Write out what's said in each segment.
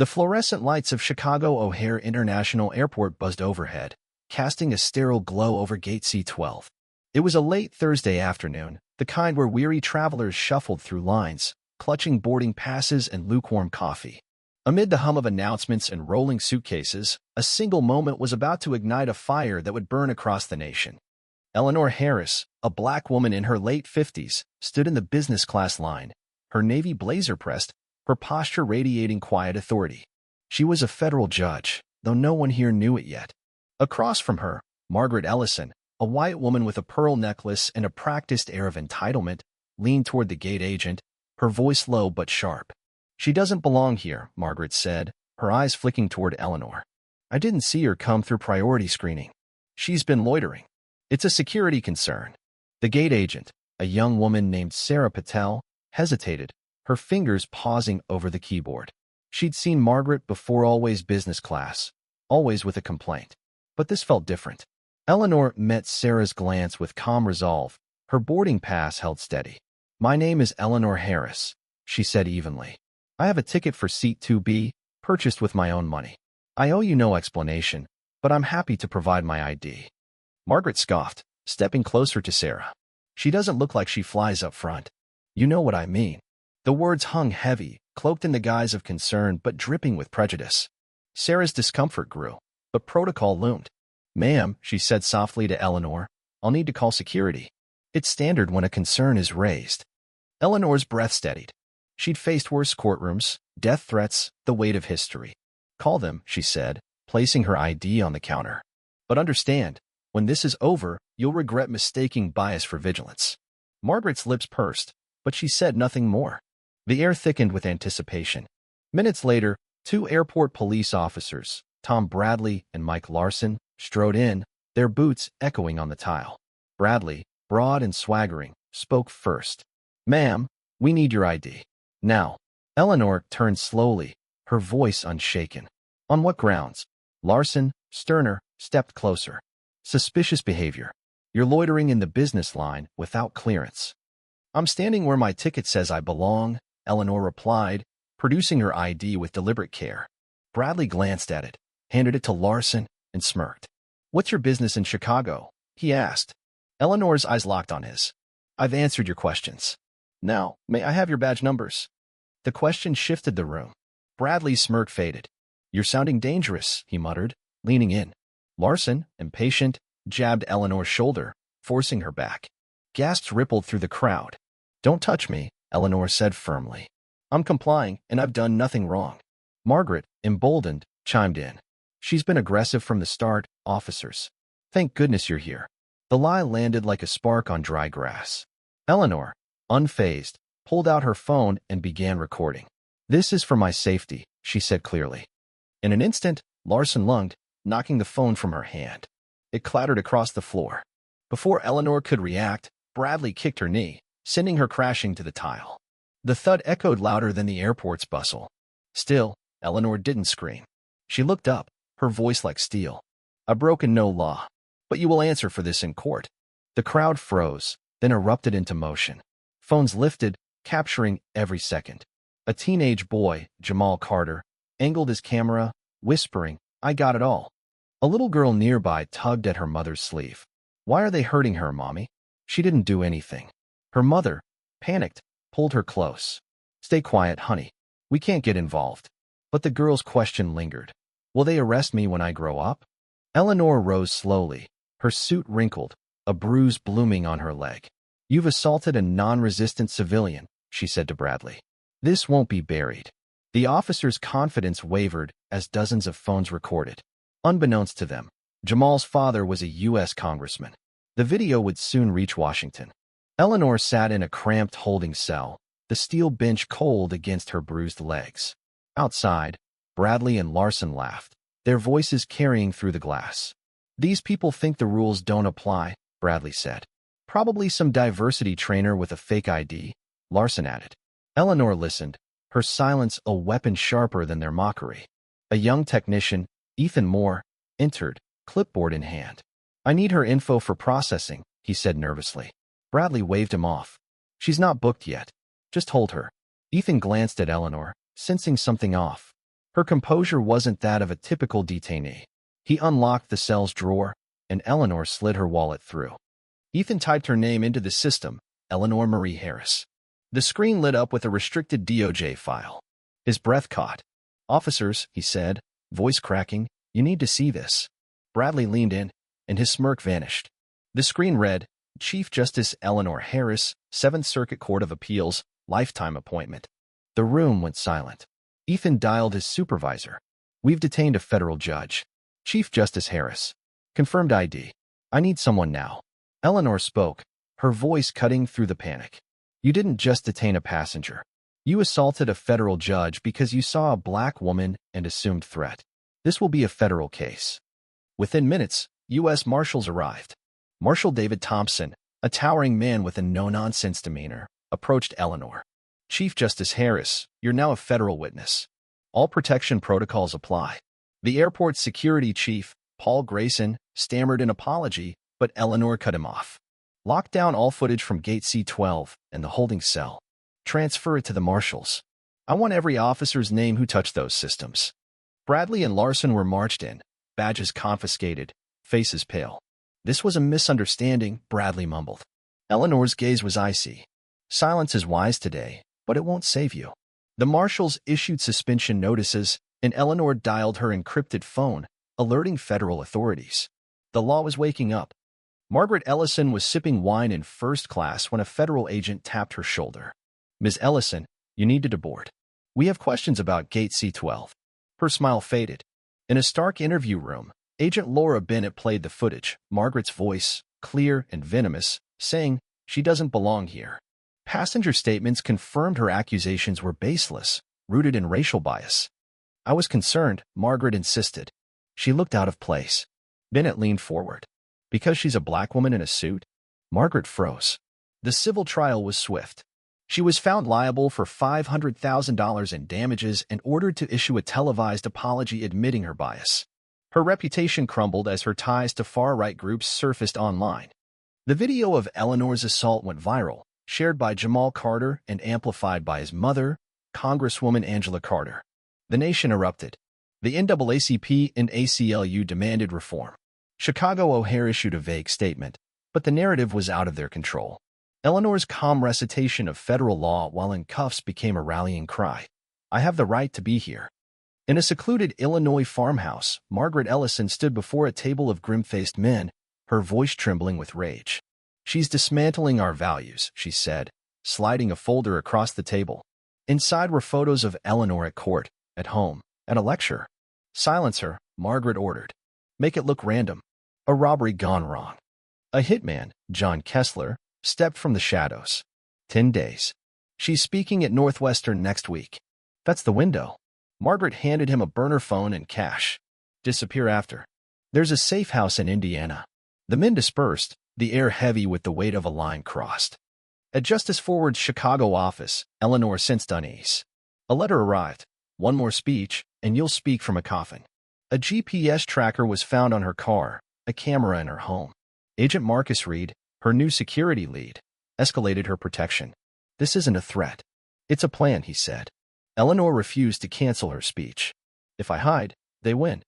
The fluorescent lights of Chicago O'Hare International Airport buzzed overhead, casting a sterile glow over Gate C-12. It was a late Thursday afternoon, the kind where weary travelers shuffled through lines, clutching boarding passes and lukewarm coffee. Amid the hum of announcements and rolling suitcases, a single moment was about to ignite a fire that would burn across the nation. Eleanor Harris, a black woman in her late 50s, stood in the business class line, her navy blazer pressed, her posture radiating quiet authority. She was a federal judge, though no one here knew it yet. Across from her, Margaret Ellison, a white woman with a pearl necklace and a practiced air of entitlement, leaned toward the gate agent, her voice low but sharp. "She doesn't belong here," Margaret said, her eyes flicking toward Eleanor. "I didn't see her come through priority screening. She's been loitering. It's a security concern." The gate agent, a young woman named Sarah Patel, hesitated, her fingers pausing over the keyboard. She'd seen Margaret before, always business class, always with a complaint. But this felt different. Eleanor met Sarah's glance with calm resolve, her boarding pass held steady. "My name is Eleanor Harris," she said evenly. "I have a ticket for seat 2B, purchased with my own money. I owe you no explanation, but I'm happy to provide my ID." Margaret scoffed, stepping closer to Sarah. "She doesn't look like she flies up front. You know what I mean." The words hung heavy, cloaked in the guise of concern but dripping with prejudice. Sarah's discomfort grew, but protocol loomed. "Ma'am," she said softly to Eleanor, "I'll need to call security. It's standard when a concern is raised." Eleanor's breath steadied. She'd faced worse courtrooms, death threats, the weight of history. "Call them," she said, placing her ID on the counter. "But understand, when this is over, you'll regret mistaking bias for vigilance." Margaret's lips pursed, but she said nothing more. The air thickened with anticipation. Minutes later, two airport police officers, Tom Bradley and Mike Larson, strode in, their boots echoing on the tile. Bradley, broad and swaggering, spoke first. "Ma'am, we need your ID. Now." Eleanor turned slowly, her voice unshaken. "On what grounds?" Larson, sterner, stepped closer. "Suspicious behavior. You're loitering in the business line without clearance." "I'm standing where my ticket says I belong," Eleanor replied, producing her ID with deliberate care. Bradley glanced at it, handed it to Larson, and smirked. "What's your business in Chicago?" he asked. Eleanor's eyes locked on his. "I've answered your questions. Now, may I have your badge numbers?" The question shifted the room. Bradley's smirk faded. "You're sounding dangerous," he muttered, leaning in. Larson, impatient, jabbed Eleanor's shoulder, forcing her back. Gasps rippled through the crowd. "Don't touch me," Eleanor said firmly. "I'm complying, and I've done nothing wrong." Margaret, emboldened, chimed in. "She's been aggressive from the start, officers. Thank goodness you're here." The lie landed like a spark on dry grass. Eleanor, unfazed, pulled out her phone and began recording. "This is for my safety," she said clearly. In an instant, Larson lunged, knocking the phone from her hand. It clattered across the floor. Before Eleanor could react, Bradley kicked her knee, sending her crashing to the tile. The thud echoed louder than the airport's bustle. Still, Eleanor didn't scream. She looked up, her voice like steel. "I've broken no law, but you will answer for this in court." The crowd froze, then erupted into motion. Phones lifted, capturing every second. A teenage boy, Jamal Carter, angled his camera, whispering, "I got it all." A little girl nearby tugged at her mother's sleeve. "Why are they hurting her, Mommy? She didn't do anything." Her mother, panicked, pulled her close. "Stay quiet, honey. We can't get involved." But the girl's question lingered. "Will they arrest me when I grow up?" Eleanor rose slowly, her suit wrinkled, a bruise blooming on her leg. "You've assaulted a non-resistant civilian," she said to Bradley. "This won't be buried." The officer's confidence wavered as dozens of phones recorded. Unbeknownst to them, Jamal's father was a U.S. congressman. The video would soon reach Washington. Eleanor sat in a cramped holding cell, the steel bench cold against her bruised legs. Outside, Bradley and Larson laughed, their voices carrying through the glass. "These people think the rules don't apply," Bradley said. "Probably some diversity trainer with a fake ID," Larson added. Eleanor listened, her silence a weapon sharper than their mockery. A young technician, Ethan Moore, entered, clipboard in hand. "I need her info for processing," he said nervously. Bradley waved him off. "She's not booked yet. Just hold her." Ethan glanced at Eleanor, sensing something off. Her composure wasn't that of a typical detainee. He unlocked the cell's drawer, and Eleanor slid her wallet through. Ethan typed her name into the system, Eleanor Marie Harris. The screen lit up with a restricted DOJ file. His breath caught. "Officers," he said, voice cracking, "you need to see this." Bradley leaned in, and his smirk vanished. The screen read, Chief Justice Eleanor Harris, 7th Circuit Court of Appeals, lifetime appointment. The room went silent. Ethan dialed his supervisor. "We've detained a federal judge. Chief Justice Harris. Confirmed ID. I need someone now." Eleanor spoke, her voice cutting through the panic. "You didn't just detain a passenger. You assaulted a federal judge because you saw a black woman and assumed threat. This will be a federal case." Within minutes, U.S. Marshals arrived. Marshal David Thompson, a towering man with a no-nonsense demeanor, approached Eleanor. "Chief Justice Harris, you're now a federal witness. All protection protocols apply." The airport security chief, Paul Grayson, stammered an apology, but Eleanor cut him off. "Lock down all footage from Gate C12 and the holding cell. Transfer it to the marshals. I want every officer's name who touched those systems." Bradley and Larson were marched in, badges confiscated, faces pale. "This was a misunderstanding," Bradley mumbled. Eleanor's gaze was icy. "Silence is wise today, but it won't save you." The marshals issued suspension notices, and Eleanor dialed her encrypted phone, alerting federal authorities. The law was waking up. Margaret Ellison was sipping wine in first class when a federal agent tapped her shoulder. "Ms. Ellison, you need to deboard. We have questions about Gate C12. Her smile faded. In a stark interview room, Agent Laura Bennett played the footage, Margaret's voice, clear and venomous, saying, "She doesn't belong here." Passenger statements confirmed her accusations were baseless, rooted in racial bias. "I was concerned," Margaret insisted. She looked out of place. Bennett leaned forward. "Because she's a black woman in a suit?" Margaret froze. The civil trial was swift. She was found liable for $500,000 in damages and ordered to issue a televised apology admitting her bias. Her reputation crumbled as her ties to far-right groups surfaced online. The video of Eleanor's assault went viral, shared by Jamal Carter and amplified by his mother, Congresswoman Angela Carter. The nation erupted. The NAACP and ACLU demanded reform. Chicago O'Hare issued a vague statement, but the narrative was out of their control. Eleanor's calm recitation of federal law while in cuffs became a rallying cry. "I have the right to be here." In a secluded Illinois farmhouse, Margaret Ellison stood before a table of grim-faced men, her voice trembling with rage. "She's dismantling our values," she said, sliding a folder across the table. Inside were photos of Eleanor at court, at home, at a lecture. "Silence her," Margaret ordered. "Make it look random. A robbery gone wrong." A hitman, John Kessler, stepped from the shadows. 10 days. "She's speaking at Northwestern next week." "That's the window." Margaret handed him a burner phone and cash. "Disappear after." "There's a safe house in Indiana." The men dispersed, the air heavy with the weight of a line crossed. At Justice Forward's Chicago office, Eleanor sensed unease. A letter arrived. "One more speech, and you'll speak from a coffin." A GPS tracker was found on her car, a camera in her home. Agent Marcus Reed, her new security lead, escalated her protection. "This isn't a threat. It's a plan," he said. Eleanor refused to cancel her speech. "If I hide, they win."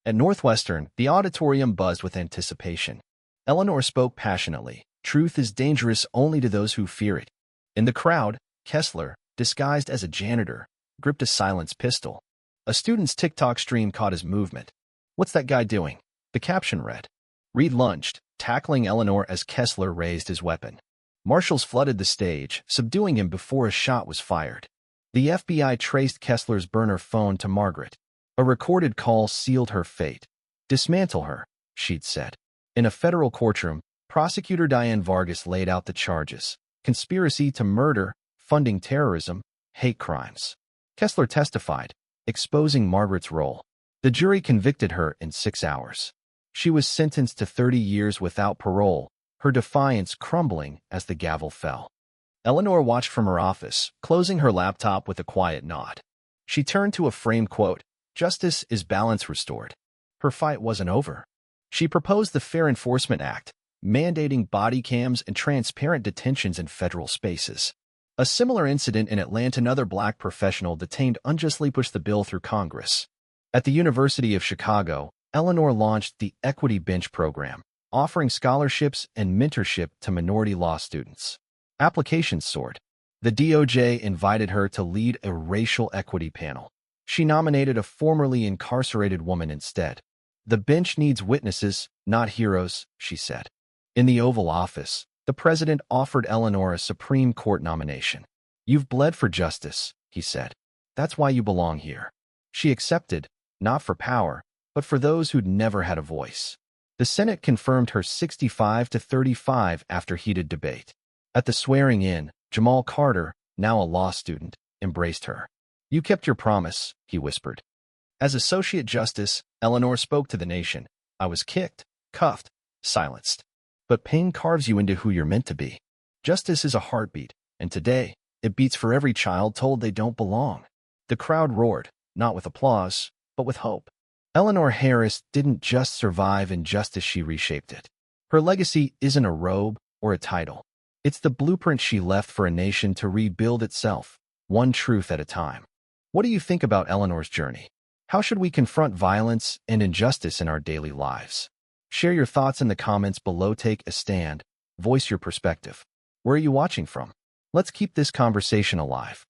At Northwestern, the auditorium buzzed with anticipation. Eleanor spoke passionately. "Truth is dangerous only to those who fear it." In the crowd, Kessler, disguised as a janitor, gripped a silenced pistol. A student's TikTok stream caught his movement. "What's that guy doing?" The caption read. Reed lunged, tackling Eleanor as Kessler raised his weapon. Marshals flooded the stage, subduing him before a shot was fired. The FBI traced Kessler's burner phone to Margaret. A recorded call sealed her fate. "Dismantle her," she'd said. In a federal courtroom, prosecutor Diane Vargas laid out the charges: conspiracy to murder, funding terrorism, hate crimes. Kessler testified, exposing Margaret's role. The jury convicted her in 6 hours. She was sentenced to 30 years without parole, her defiance crumbling as the gavel fell. Eleanor watched from her office, closing her laptop with a quiet nod. She turned to a framed quote, "Justice is balance restored." Her fight wasn't over. She proposed the Fair Enforcement Act, mandating body cams and transparent detentions in federal spaces. A similar incident in Atlanta, another black professional detained unjustly pushed the bill through Congress. At the University of Chicago, Eleanor launched the Equity Bench program, offering scholarships and mentorship to minority law students. Applications soared. The DOJ invited her to lead a racial equity panel. She nominated a formerly incarcerated woman instead. "The bench needs witnesses, not heroes," she said. In the Oval Office, the president offered Eleanor a Supreme Court nomination. "You've bled for justice," he said. "That's why you belong here." She accepted, not for power, but for those who'd never had a voice. The Senate confirmed her 65-35 after heated debate. At the swearing-in, Jamal Carter, now a law student, embraced her. "You kept your promise," he whispered. As Associate Justice, Eleanor spoke to the nation. "I was kicked, cuffed, silenced. But pain carves you into who you're meant to be. Justice is a heartbeat, and today, it beats for every child told they don't belong." The crowd roared, not with applause, but with hope. Eleanor Harris didn't just survive injustice, she reshaped it. Her legacy isn't a robe or a title. It's the blueprint she left for a nation to rebuild itself, one truth at a time. What do you think about Eleanor's journey? How should we confront violence and injustice in our daily lives? Share your thoughts in the comments below. Take a stand. Voice your perspective. Where are you watching from? Let's keep this conversation alive.